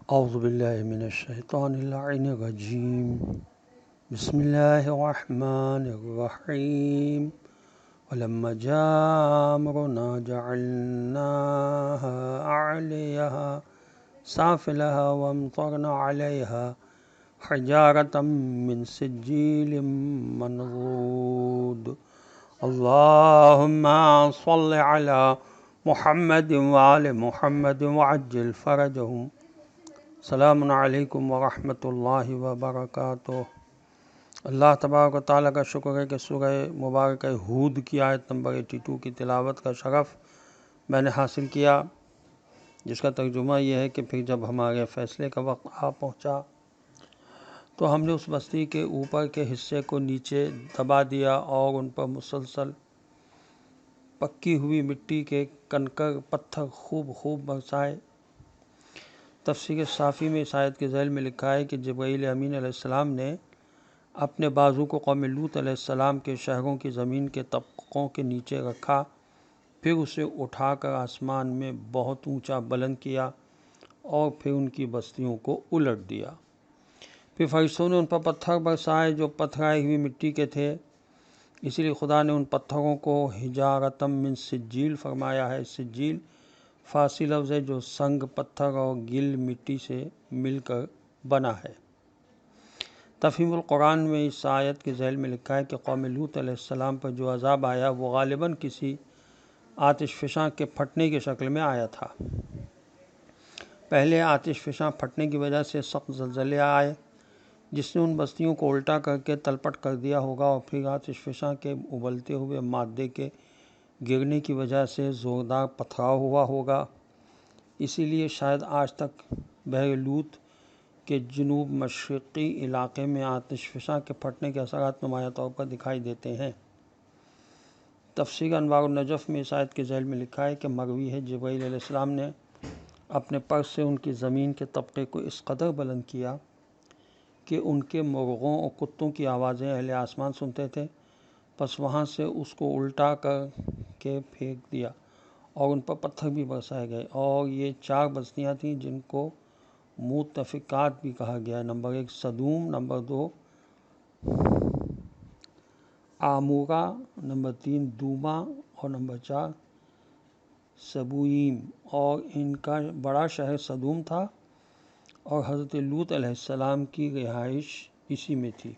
اعوذ باللہ من الشیطان اللعین الرجیم بسم اللہ الرحمن الرحیم ولما جاء امرنا جعلناها علیہا سافلہا وامطرنا علیہا حجارة من سجیل منضود اللہم صل علی محمد وآل محمد وعجل فرجہم۔ السلام علیکم ورحمۃ اللہ وبرکاتہ۔ اللہ تبارک و تعالیٰ کا شکر ہے کہ سورہ مبارکہ ہود کی آیت نمبر 82 کی تلاوت کا شرف میں نے حاصل کیا، جس کا ترجمہ یہ ہے کہ پھر جب ہمارے فیصلے کا وقت آ پہنچا تو ہم نے اس بستی کے اوپر کے حصے کو نیچے دبا دیا اور ان پر مسلسل پکی ہوئی مٹی کے کنکر پتھر خوب برسائے۔ تفسیر صافی میں اس آیت کے ذیل میں لکھا ہے کہ جبرائیل امین علیہ السلام نے اپنے بازو کو قوم لوط علیہ السلام کے شہروں کی زمین کے طبقوں کے نیچے رکھا، پھر اسے اٹھا کر آسمان میں بہت اونچا بلند کیا اور پھر ان کی بستیوں کو الٹ دیا۔ پھر فرشتوں نے ان پر پتھر برسائے جو پتھرائی ہوئی مٹی کے تھے، اسی لیے خدا نے ان پتھروں کو حجارۃ من سجیل فرمایا ہے۔ سجیل فارسی لفظ ہے جو سنگ پتھر اور گل مٹی سے مل کر بنا ہے۔ تفہیم القرآن میں اس آیت کے ذیل میں لکھا ہے کہ قوم لوط علیہ السلام پر جو عذاب آیا وہ غالباً کسی آتش فشاں کے پھٹنے کی شکل میں آیا تھا۔ پہلے آتش فشاں پھٹنے کی وجہ سے سخت زلزلے آئے جس نے ان بستیوں کو الٹا کر کے تلپٹ کر دیا ہوگا، اور پھر آتش فشاں کے ابلتے ہوئے مادے کے گرنے کی وجہ سے زوردار پتھراؤ ہوا ہوگا۔ اسی لیے شاید آج تک بحر لوط کے جنوب مشرقی علاقے میں آتش فشاں کے پھٹنے کے اثرات نمایاں طور پر دکھائی دیتے ہیں۔ تفسیر انوار النجف میں اس آیت کے ذیل میں لکھا ہے کہ مروی ہے جبرائیل علیہ السلام نے اپنے پر سے ان کی زمین کے طبقے کو اس قدر بلند کیا کہ ان کے مرغوں اور کتوں کی آوازیں اہل آسمان سنتے تھے، پس وہاں سے اس کو الٹا کر کے پھینک دیا اور ان پر پتھر بھی برسائے گئے، اور یہ 4 بستیاں تھیں جن کو مؤتفقات بھی کہا گیا ہے۔ نمبر 1 سدوم، نمبر 2 عامورہ، نمبر 3 دوما اور نمبر 4 سبوئیم، اور ان کا بڑا شہر سدوم تھا اور حضرت لوط علیہ السلام کی رہائش اسی میں تھی۔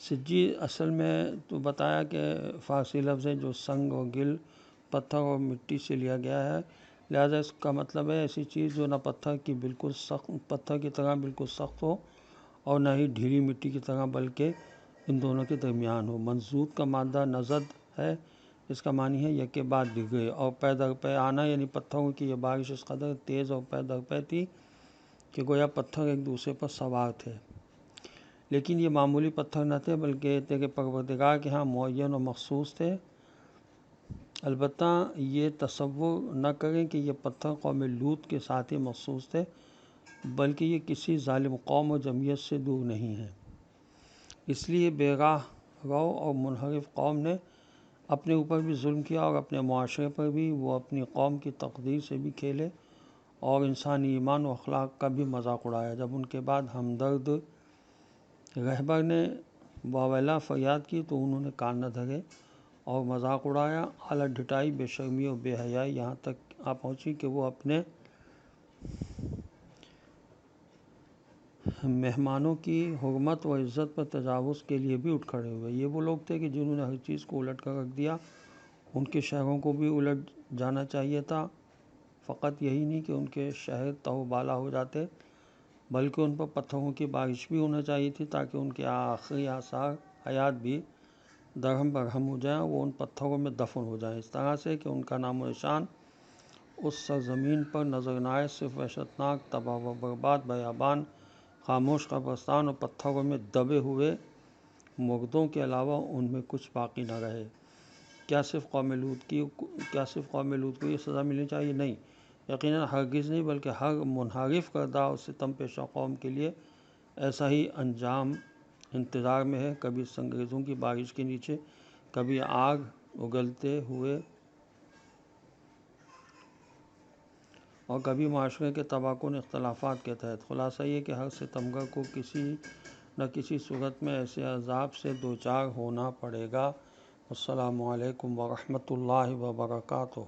سجی اصل میں تو بتایا کہ فارسی لفظ ہے جو سنگ اور گل پتھر اور مٹی سے لیا گیا ہے، لہذا اس کا مطلب ہے ایسی چیز جو نہ پتھر کی طرح بالکل سخت ہو اور نہ ہی ڈھیلی مٹی کی طرح بلکہ ان دونوں کے درمیان ہو۔ منضود کا مادہ نزد ہے، اس کا معنی ہے یکے بعد دیگرے، اور پے در پے آنا، یعنی پتھروں کی یہ بارش اس قدر تیز اور پے در پے تھی کہ گویا پتھر ایک دوسرے پر سوار تھے۔ لیکن یہ معمولی پتھر نہ تھے بلکہ تیرے پروردگار کے ہاں معین اور مخصوص تھے۔ البتہ یہ تصور نہ کریں کہ یہ پتھر قوم لوط کے ساتھ ہی مخصوص تھے، بلکہ یہ کسی ظالم قوم و جمعیت سے دور نہیں ہیں۔ اس لیے بے راہ رو اور منحرف قوم نے اپنے اوپر بھی ظلم کیا اور اپنے معاشرے پر بھی وہ اپنی قوم کی تقدیر سے بھی کھیلے اور انسانی ایمان و اخلاق کا بھی مذاق اڑایا۔ جب ان کے بعد ہمدرد رہبر نے واویلا فریاد کی تو انہوں نے کان نہ دھرے اور مذاق اڑایا۔ اعلیٰ ڈھٹائی، بے شرمی اور بے حیائی یہاں تک آ پہنچی کہ وہ اپنے مہمانوں کی حرمت و عزت پر تجاوز کے لیے بھی اٹھ کھڑے ہوئے۔ یہ وہ لوگ تھے کہ جنہوں نے ہر چیز کو الٹ کر رکھ دیا۔ ان کے شہروں کو بھی الٹ جانا چاہیے تھا۔ فقط یہی نہیں کہ ان کے شہر تہو بالا ہو جاتے بلکہ ان پر پتھروں کی بارش بھی ہونا چاہیے تھی تاکہ ان کے آخری آثار حیات بھی درہم برہم ہو جائیں، وہ ان پتھروں میں دفن ہو جائیں، اس طرح سے کہ ان کا نام و نشان اس سرزمین پر نظر نہ آئے، صرف وحشتناک تباہ و برباد بیابان، خاموش قبرستان اور پتھروں میں دبے ہوئے مردوں کے علاوہ ان میں کچھ باقی نہ رہے۔ کیا صرف قوم لوط کو یہ سزا ملنی چاہیے؟ نہیں، یقیناً ہرگز نہیں، بلکہ ہر منحرف کردہ اور ستم پیشہ قوم کے لیے ایسا ہی انجام انتظار میں ہے، کبھی سنگریزوں کی بارش کے نیچے، کبھی آگ اگلتے ہوئے اور کبھی معاشرے کے تباکن اختلافات کے تحت۔ خلاصہ یہ کہ ہر ستمگر کو کسی نہ کسی صورت میں ایسے عذاب سے دوچار ہونا پڑے گا۔ السلام علیکم ورحمۃ اللہ وبرکاتہ۔